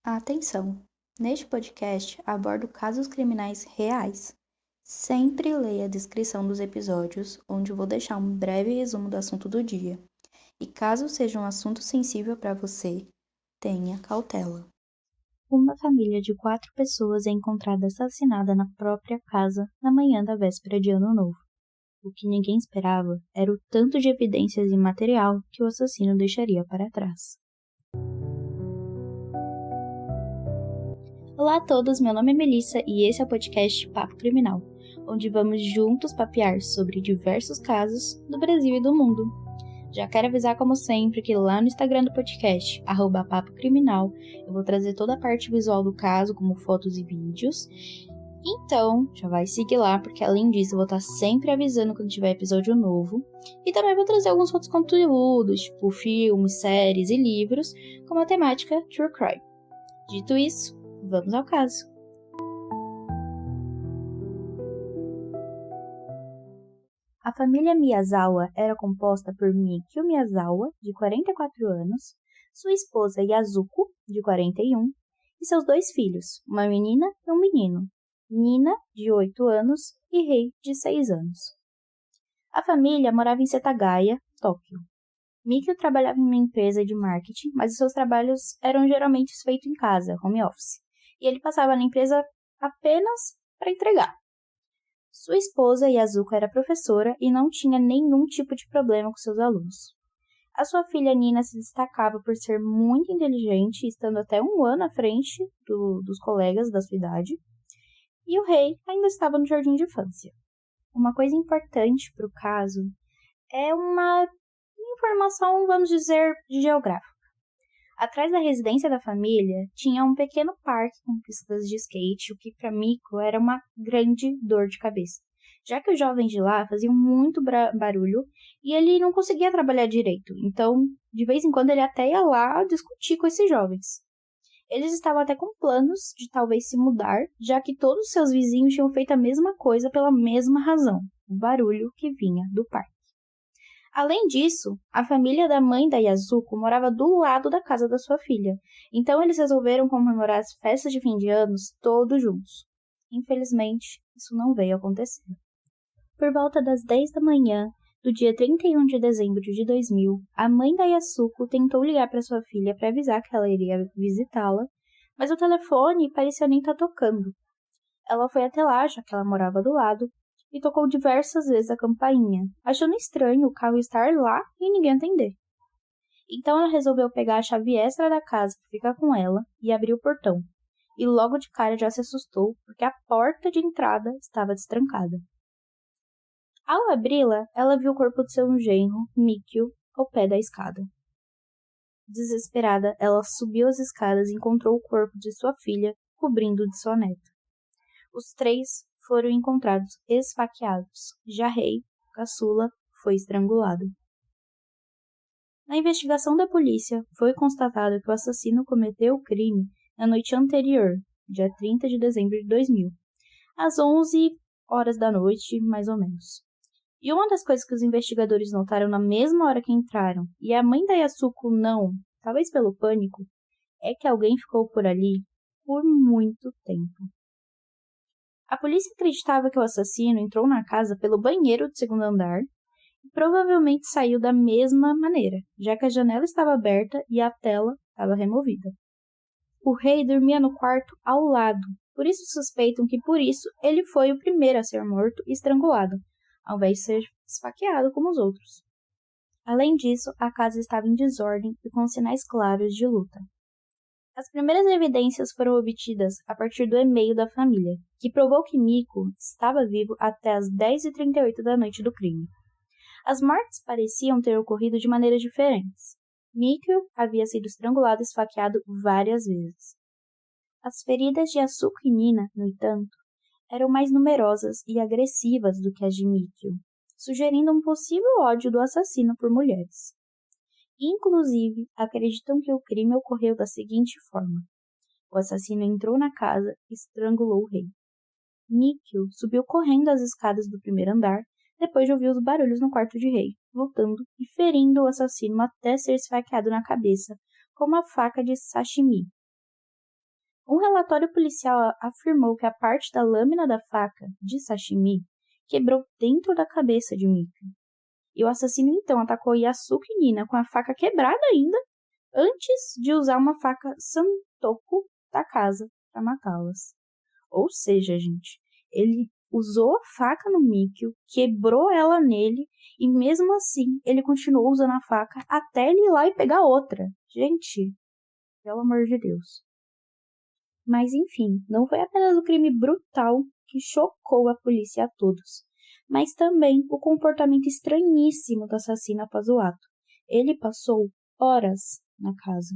Atenção! Neste podcast abordo casos criminais reais. Sempre leia a descrição dos episódios, onde vou deixar um breve resumo do assunto do dia. E caso seja um assunto sensível para você, tenha cautela. Uma família de 4 pessoas é encontrada assassinada na própria casa na manhã da véspera de Ano Novo. O que ninguém esperava era o tanto de evidências e material que o assassino deixaria para trás. Olá a todos, meu nome é Melissa e esse é o podcast Papo Criminal, onde vamos juntos papear sobre diversos casos do Brasil e do mundo. Já quero avisar, como sempre, que lá no Instagram do podcast, @Papo Criminal, eu vou trazer toda a parte visual do caso, como fotos e vídeos. Então, já vai seguir lá, porque além disso eu vou estar sempre avisando quando tiver episódio novo. E também vou trazer alguns outros conteúdos, tipo filmes, séries e livros, com a temática True Crime. Dito isso, vamos ao caso. A família Miyazawa era composta por Mikio Miyazawa, de 44 anos, sua esposa Yasuko, de 41, e seus 2 filhos, uma menina e um menino, Nina, de 8 anos, e Rei, de 6 anos. A família morava em Setagaya, Tóquio. Mikio trabalhava em uma empresa de marketing, mas os seus trabalhos eram geralmente feitos em casa, home office, e ele passava na empresa apenas para entregar. Sua esposa, Yasuko, era professora e não tinha nenhum tipo de problema com seus alunos. A sua filha Nina se destacava por ser muito inteligente, estando até 1 ano à frente dos colegas da sua idade, e o Rei ainda estava no jardim de infância. Uma coisa importante para o caso é uma informação, vamos dizer, geográfica. Atrás da residência da família tinha um pequeno parque com pistas de skate, o que para Miko era uma grande dor de cabeça, já que os jovens de lá faziam muito barulho e ele não conseguia trabalhar direito, então de vez em quando ele até ia lá discutir com esses jovens. Eles estavam até com planos de talvez se mudar, já que todos os seus vizinhos tinham feito a mesma coisa pela mesma razão, o barulho que vinha do parque. Além disso, a família da mãe da Yasuko morava do lado da casa da sua filha, então eles resolveram comemorar as festas de fim de anos todos juntos. Infelizmente, isso não veio a acontecer. Por volta das 10 da manhã do dia 31 de dezembro de 2000, a mãe da Yasuko tentou ligar para sua filha para avisar que ela iria visitá-la, mas o telefone parecia nem estar tocando. Ela foi até lá, já que ela morava do lado, e tocou diversas vezes a campainha, achando estranho o carro estar lá e ninguém atender. Então ela resolveu pegar a chave extra da casa para ficar com ela e abrir o portão. E logo de cara já se assustou porque a porta de entrada estava destrancada. Ao abri-la, ela viu o corpo de seu genro, Mikio, ao pé da escada. Desesperada, ela subiu as escadas e encontrou o corpo de sua filha, cobrindo o de sua neta. Os 3 foram encontrados esfaqueados. Já Rei, caçula, foi estrangulado. Na investigação da polícia, foi constatado que o assassino cometeu o crime na noite anterior, dia 30 de dezembro de 2000, às 11 horas da noite, mais ou menos. E uma das coisas que os investigadores notaram na mesma hora que entraram, e a mãe da Yasuko não, talvez pelo pânico, é que alguém ficou por ali por muito tempo. A polícia acreditava que o assassino entrou na casa pelo banheiro do segundo andar e provavelmente saiu da mesma maneira, já que a janela estava aberta e a tela estava removida. O Rei dormia no quarto ao lado, por isso suspeitam que por isso ele foi o primeiro a ser morto e estrangulado, ao invés de ser esfaqueado como os outros. Além disso, a casa estava em desordem e com sinais claros de luta. As primeiras evidências foram obtidas a partir do e-mail da família, que provou que Miko estava vivo até as 10h38 da noite do crime. As mortes pareciam ter ocorrido de maneiras diferentes. Mikio havia sido estrangulado e esfaqueado várias vezes. As feridas de Yasuko e Nina, no entanto, eram mais numerosas e agressivas do que as de Mikio, sugerindo um possível ódio do assassino por mulheres. Inclusive, acreditam que o crime ocorreu da seguinte forma. O assassino entrou na casa e estrangulou o Rei. Mikio subiu correndo as escadas do primeiro andar, depois de ouvir os barulhos no quarto de Rei, voltando e ferindo o assassino até ser esfaqueado na cabeça com uma faca de sashimi. Um relatório policial afirmou que a parte da lâmina da faca de sashimi quebrou dentro da cabeça de Mikio. E o assassino então atacou Yasuko e Nina com a faca quebrada ainda, antes de usar uma faca santoku da casa para matá-las. Ou seja, gente, ele usou a faca no Mikio, quebrou ela nele, e mesmo assim ele continuou usando a faca até ele ir lá e pegar outra. Gente, pelo amor de Deus. Mas enfim, não foi apenas o crime brutal que chocou a polícia a todos, mas também o comportamento estranhíssimo do assassino após o ato. Ele passou horas na casa.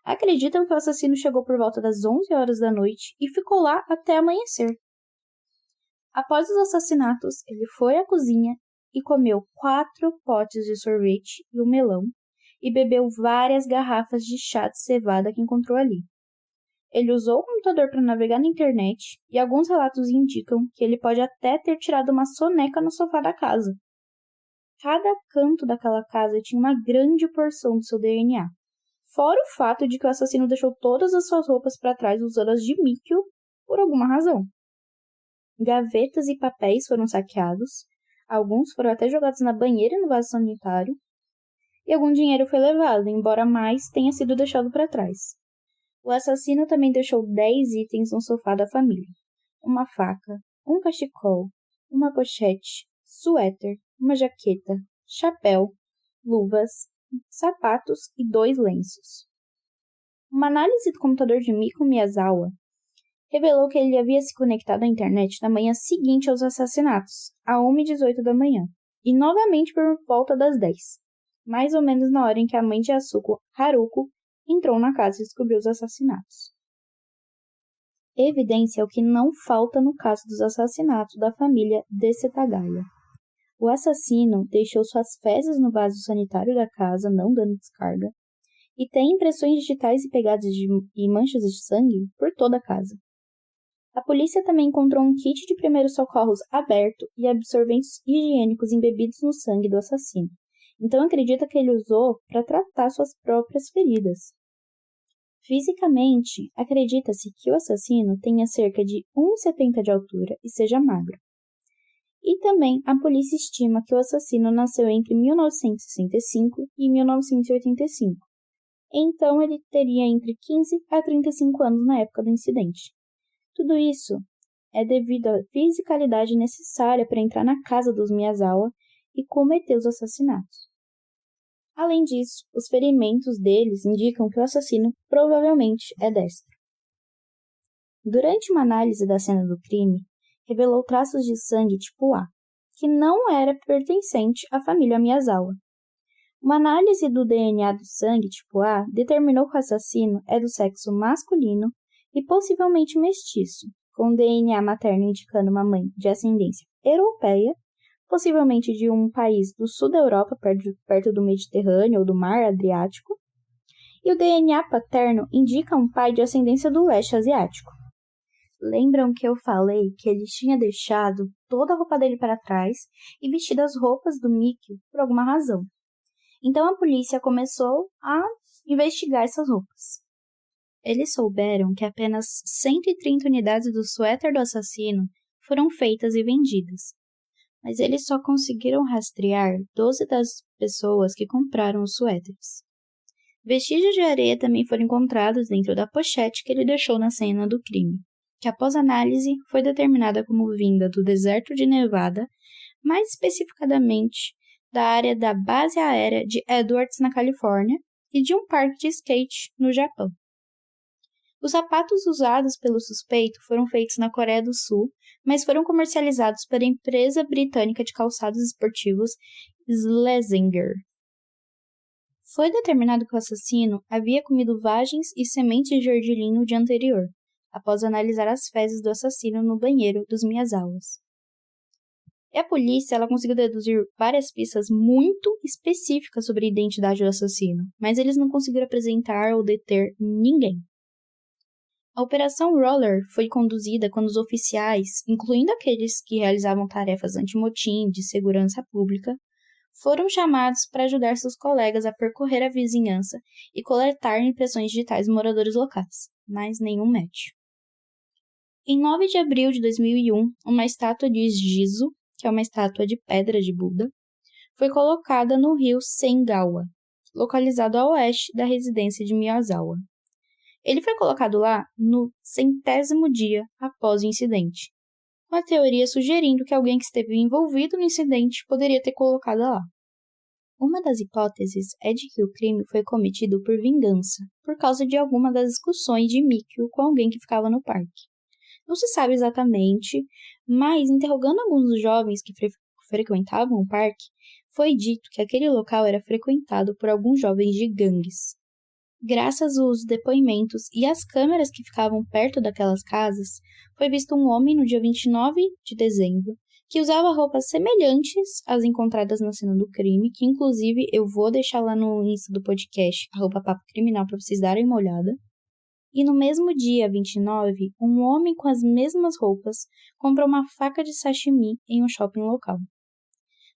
Acreditam que o assassino chegou por volta das 11 horas da noite e ficou lá até amanhecer. Após os assassinatos, ele foi à cozinha e comeu 4 potes de sorvete e um melão e bebeu várias garrafas de chá de cevada que encontrou ali. Ele usou o computador para navegar na internet e alguns relatos indicam que ele pode até ter tirado uma soneca no sofá da casa. Cada canto daquela casa tinha uma grande porção do seu DNA. Fora o fato de que o assassino deixou todas as suas roupas para trás usando as de Mikio por alguma razão. Gavetas e papéis foram saqueados, alguns foram até jogados na banheira e no vaso sanitário, e algum dinheiro foi levado, embora mais tenha sido deixado para trás. O assassino também deixou 10 itens no sofá da família. Uma faca, um cachecol, uma pochete, suéter, uma jaqueta, chapéu, luvas, sapatos e 2 lenços. Uma análise do computador de Miko Miyazawa revelou que ele havia se conectado à internet na manhã seguinte aos assassinatos, às 1h18 da manhã, e novamente por volta das 10, mais ou menos na hora em que a mãe de Yasuko, Haruko, entrou na casa e descobriu os assassinatos. Evidência é o que não falta no caso dos assassinatos da família de Setagaya. O assassino deixou suas fezes no vaso sanitário da casa, não dando descarga, e tem impressões digitais e pegadas e manchas de sangue por toda a casa. A polícia também encontrou um kit de primeiros socorros aberto e absorventes higiênicos embebidos no sangue do assassino. Então acredita que ele usou para tratar suas próprias feridas. Fisicamente, acredita-se que o assassino tenha cerca de 1,70 de altura e seja magro. E também a polícia estima que o assassino nasceu entre 1965 e 1985. Então ele teria entre 15 a 35 anos na época do incidente. Tudo isso é devido à fisicalidade necessária para entrar na casa dos Miyazawa e cometer os assassinatos. Além disso, os ferimentos deles indicam que o assassino provavelmente é destro. Durante uma análise da cena do crime, revelou traços de sangue tipo A, que não era pertencente à família Miyazawa. Uma análise do DNA do sangue tipo A determinou que o assassino é do sexo masculino e possivelmente mestiço, com DNA materno indicando uma mãe de ascendência europeia, possivelmente de um país do sul da Europa, perto do Mediterrâneo ou do Mar Adriático, e o DNA paterno indica um pai de ascendência do leste asiático. Lembram que eu falei que ele tinha deixado toda a roupa dele para trás e vestido as roupas do Mikio por alguma razão. Então a polícia começou a investigar essas roupas. Eles souberam que apenas 130 unidades do suéter do assassino foram feitas e vendidas, mas eles só conseguiram rastrear 12 das pessoas que compraram os suéteres. Vestígios de areia também foram encontrados dentro da pochete que ele deixou na cena do crime, que após análise foi determinada como vinda do deserto de Nevada, mais especificadamente da área da base aérea de Edwards, na Califórnia, e de um parque de skate no Japão. Os sapatos usados pelo suspeito foram feitos na Coreia do Sul, mas foram comercializados pela empresa britânica de calçados esportivos Schlesinger. Foi determinado que o assassino havia comido vagens e sementes de gergelim no dia anterior, após analisar as fezes do assassino no banheiro dos Miyazawas. E a polícia conseguiu deduzir várias pistas muito específicas sobre a identidade do assassino, mas eles não conseguiram apresentar ou deter ninguém. A Operação Roller foi conduzida quando os oficiais, incluindo aqueles que realizavam tarefas anti-motim de segurança pública, foram chamados para ajudar seus colegas a percorrer a vizinhança e coletar impressões digitais dos moradores locais, mas nenhum match. Em 9 de abril de 2001, uma estátua de Jizo, que é uma estátua de pedra de Buda, foi colocada no rio Sengawa, localizado a oeste da residência de Miyazawa. Ele foi colocado lá no 100º dia após o incidente, com a teoria sugerindo que alguém que esteve envolvido no incidente poderia ter colocado lá. Uma das hipóteses é de que o crime foi cometido por vingança, por causa de alguma das discussões de Mikio com alguém que ficava no parque. Não se sabe exatamente, mas interrogando alguns dos jovens que frequentavam o parque, foi dito que aquele local era frequentado por alguns jovens de gangues. Graças aos depoimentos e às câmeras que ficavam perto daquelas casas, foi visto um homem no dia 29 de dezembro que usava roupas semelhantes às encontradas na cena do crime, que inclusive eu vou deixar lá no Insta do podcast, @papocriminal, para vocês darem uma olhada. E no mesmo dia, 29, um homem com as mesmas roupas comprou uma faca de sashimi em um shopping local.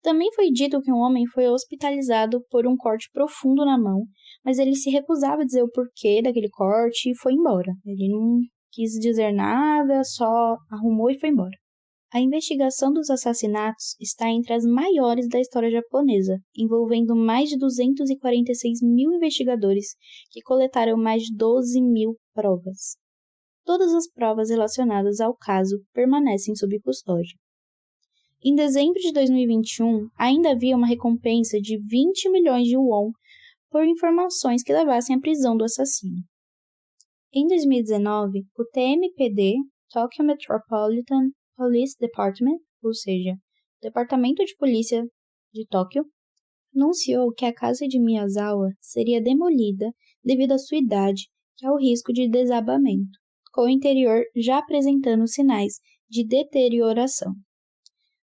Também foi dito que um homem foi hospitalizado por um corte profundo na mão, mas ele se recusava a dizer o porquê daquele corte e foi embora. Ele não quis dizer nada, só arrumou e foi embora. A investigação dos assassinatos está entre as maiores da história japonesa, envolvendo mais de 246 mil investigadores que coletaram mais de 12 mil provas. Todas as provas relacionadas ao caso permanecem sob custódia. Em dezembro de 2021, ainda havia uma recompensa de 20 milhões de won por informações que levassem à prisão do assassino. Em 2019, o TMPD, Tokyo Metropolitan Police Department, ou seja, o Departamento de Polícia de Tóquio, anunciou que a casa de Miyazawa seria demolida devido à sua idade e ao risco de desabamento, com o interior já apresentando sinais de deterioração.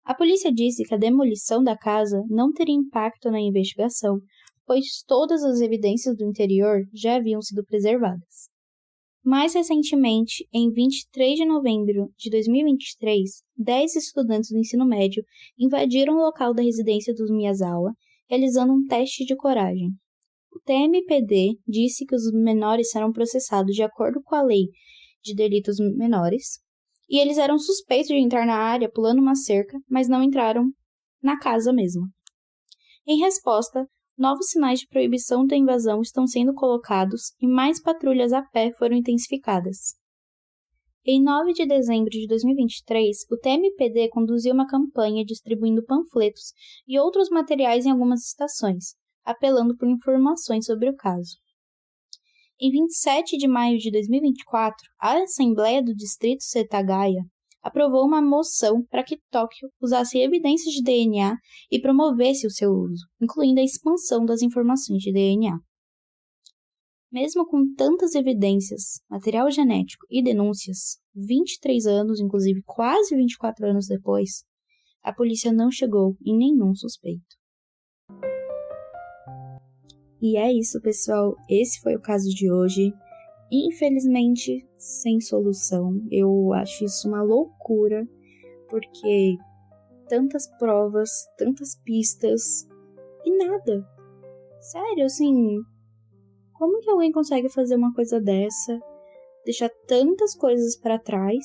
A polícia disse que a demolição da casa não teria impacto na investigação, pois todas as evidências do interior já haviam sido preservadas. Mais recentemente, em 23 de novembro de 2023, 10 estudantes do ensino médio invadiram o local da residência dos Miyazawa, realizando um teste de coragem. O TMPD disse que os menores serão processados de acordo com a lei de delitos menores, e eles eram suspeitos de entrar na área pulando uma cerca, mas não entraram na casa mesmo. Em resposta, novos sinais de proibição da invasão estão sendo colocados e mais patrulhas a pé foram intensificadas. Em 9 de dezembro de 2023, o TMPD conduziu uma campanha distribuindo panfletos e outros materiais em algumas estações, apelando por informações sobre o caso. Em 27 de maio de 2024, a Assembleia do Distrito Setagaya aprovou uma moção para que Tóquio usasse evidências de DNA e promovesse o seu uso, incluindo a expansão das informações de DNA. Mesmo com tantas evidências, material genético e denúncias, 23 anos, inclusive quase 24 anos depois, a polícia não chegou em nenhum suspeito. E é isso, pessoal. Esse foi o caso de hoje. Infelizmente, sem solução. Eu acho isso uma loucura, porque tantas provas, tantas pistas e nada. Sério, assim, como que alguém consegue fazer uma coisa dessa, deixar tantas coisas pra trás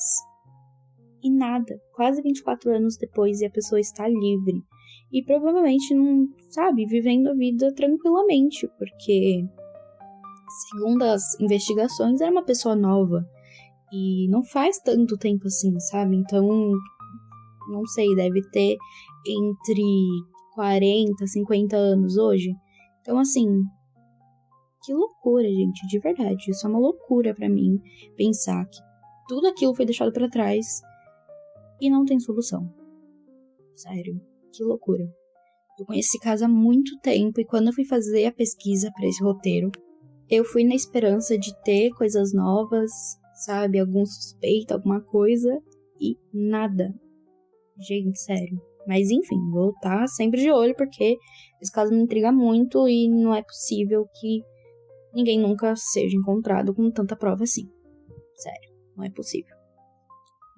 e nada? Quase 24 anos depois e a pessoa está livre. E provavelmente não, sabe, vivendo a vida tranquilamente, porque, segundo as investigações, era uma pessoa nova. E não faz tanto tempo assim, sabe? Então, não sei, deve ter entre 40, 50 anos hoje. Então, assim, que loucura, gente, de verdade. Isso é uma loucura pra mim, pensar que tudo aquilo foi deixado pra trás e não tem solução. Sério, que loucura. Eu conheci esse caso há muito tempo e quando eu fui fazer a pesquisa pra esse roteiro, eu fui na esperança de ter coisas novas, sabe? Algum suspeito, alguma coisa e nada. Gente, sério. Mas enfim, vou estar sempre de olho porque esse caso me intriga muito e não é possível que ninguém nunca seja encontrado com tanta prova assim. Sério, não é possível.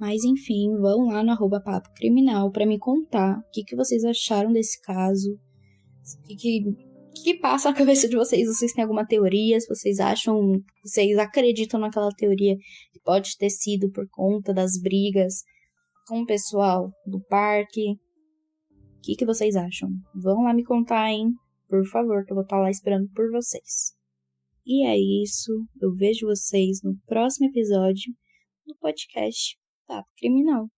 Mas enfim, vão lá no @papocriminal pra me contar o que vocês acharam desse caso. que passa na cabeça de vocês? Vocês têm alguma teoria? Se vocês acham, vocês acreditam naquela teoria que pode ter sido por conta das brigas com o pessoal do parque? O que vocês acham? Vão lá me contar, hein? Por favor, que eu vou estar lá esperando por vocês. E é isso. Eu vejo vocês no próximo episódio do podcast Papo Criminal.